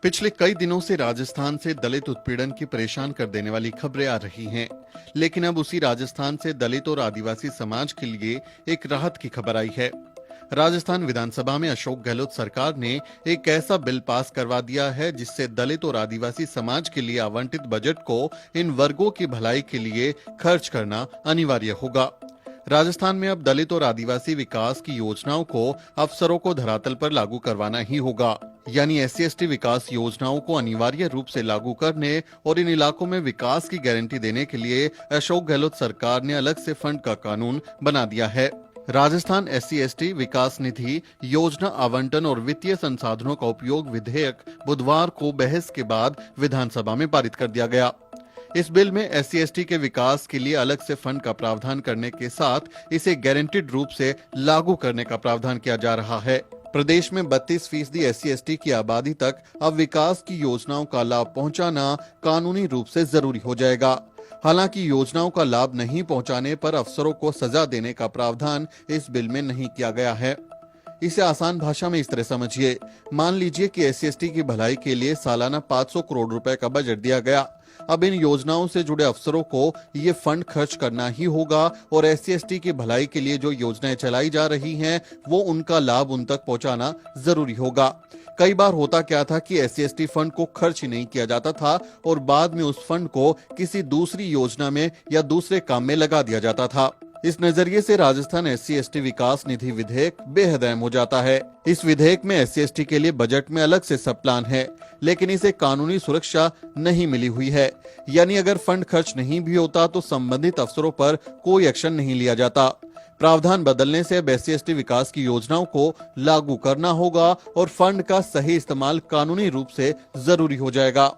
पिछले कई दिनों से राजस्थान से दलित उत्पीड़न की परेशान कर देने वाली खबरें आ रही हैं, लेकिन अब उसी राजस्थान से दलित और आदिवासी समाज के लिए एक राहत की खबर आई है। राजस्थान विधानसभा में अशोक गहलोत सरकार ने एक ऐसा बिल पास करवा दिया है जिससे दलित और आदिवासी समाज के लिए आवंटित बजट को इन वर्गों की भलाई के लिए खर्च करना अनिवार्य होगा। राजस्थान में अब दलित और आदिवासी विकास की योजनाओं को अफसरों को धरातल पर लागू करवाना ही होगा। यानी SC/ST विकास योजनाओं को अनिवार्य रूप से लागू करने और इन इलाकों में विकास की गारंटी देने के लिए अशोक गहलोत सरकार ने अलग से फंड का कानून बना दिया है। राजस्थान SC/ST विकास निधि योजना आवंटन और वित्तीय संसाधनों का उपयोग विधेयक बुधवार को बहस के बाद विधानसभा में पारित कर दिया गया। इस बिल में SC/ST के विकास के लिए अलग से फंड का प्रावधान करने के साथ इसे गारंटीड रूप से लागू करने का प्रावधान किया जा रहा है। प्रदेश में 32% SC/ST की आबादी तक अब विकास की योजनाओं का लाभ पहुंचाना कानूनी रूप से जरूरी हो जाएगा। हालांकि योजनाओं का लाभ नहीं पहुंचाने पर अफसरों को सजा देने का प्रावधान इस बिल में नहीं किया गया है। इसे आसान भाषा में इस तरह समझिए। मान लीजिए कि SC/ST की भलाई के लिए सालाना 500 करोड़ रुपए का बजट दिया गया। अब इन योजनाओं से जुड़े अफसरों को ये फंड खर्च करना ही होगा और SC/ST की भलाई के लिए जो योजनाएं चलाई जा रही हैं, वो उनका लाभ उन तक पहुंचाना जरूरी होगा। कई बार होता क्या था कि SC/ST फंड को खर्च ही नहीं किया जाता था और बाद में उस फंड को किसी दूसरी योजना में या दूसरे काम में लगा दिया जाता था। इस नजरिए से राजस्थान SC/ST विकास निधि विधेयक बेहद अहम हो जाता है। इस विधेयक में SC/ST के लिए बजट में अलग से सब प्लान है, लेकिन इसे कानूनी सुरक्षा नहीं मिली हुई है। यानी अगर फंड खर्च नहीं भी होता तो संबंधित अफसरों पर कोई एक्शन नहीं लिया जाता। प्रावधान बदलने से अब SC/ST विकास की योजनाओं को लागू करना होगा और फंड का सही इस्तेमाल कानूनी रूप से जरूरी हो जाएगा।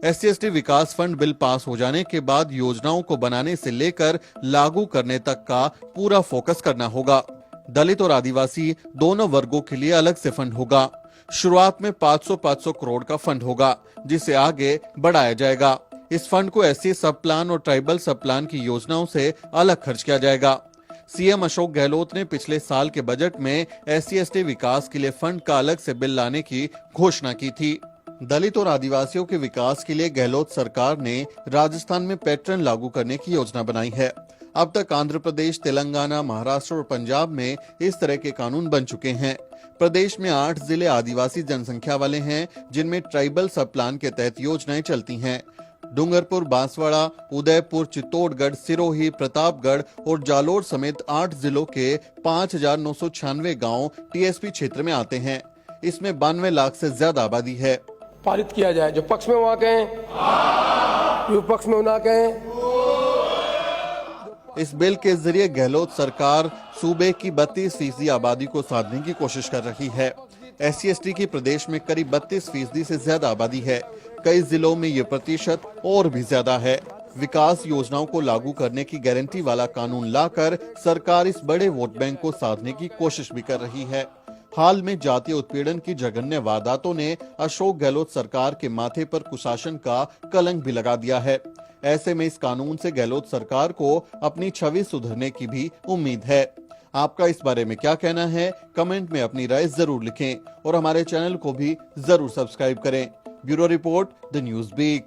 SC/ST विकास फंड बिल पास हो जाने के बाद योजनाओं को बनाने से लेकर लागू करने तक का पूरा फोकस करना होगा। दलित और आदिवासी दोनों वर्गों के लिए अलग से फंड होगा। शुरुआत में 500 करोड़ का फंड होगा, जिसे आगे बढ़ाया जाएगा। इस फंड को SC सब प्लान और ट्राइबल सब प्लान की योजनाओं से अलग खर्च किया जाएगा। CM अशोक गहलोत ने पिछले साल के बजट में SC/ST विकास के लिए फंड का अलग से बिल लाने की घोषणा की थी। दलित और आदिवासियों के विकास के लिए गहलोत सरकार ने राजस्थान में पैटर्न लागू करने की योजना बनाई है। अब तक आंध्र प्रदेश, तेलंगाना, महाराष्ट्र और पंजाब में इस तरह के कानून बन चुके हैं। प्रदेश में 8 जिले आदिवासी जनसंख्या वाले हैं, जिनमें ट्राइबल सब प्लान के तहत योजनाएं चलती हैं। डूंगरपुर, बांसवाड़ा, उदयपुर, चित्तौड़गढ़, सिरोही, प्रतापगढ़ और जालोर समेत 8 जिलों के 5,996 गांव TSP क्षेत्र में आते हैं। इसमें 92 लाख से ज्यादा आबादी है। पारित किया जाए। जो पक्ष में वहां कहें, विपक्ष में ना कहें। इस बिल के जरिए गहलोत सरकार सूबे की 32% आबादी को साधने की कोशिश कर रही है। SC/ST की प्रदेश में करीब 32% से ज्यादा आबादी है। कई जिलों में ये प्रतिशत और भी ज्यादा है। विकास योजनाओं को लागू करने की गारंटी वाला कानून लाकर सरकार इस बड़े वोट बैंक को साधने की कोशिश भी कर रही है। हाल में जातीय उत्पीड़न की जघन्य वारदातों ने अशोक गहलोत सरकार के माथे पर कुशासन का कलंक भी लगा दिया है। ऐसे में इस कानून से गहलोत सरकार को अपनी छवि सुधरने की भी उम्मीद है। आपका इस बारे में क्या कहना है? कमेंट में अपनी राय जरूर लिखें और हमारे चैनल को भी जरूर सब्सक्राइब करें। Bureau report, the news beat.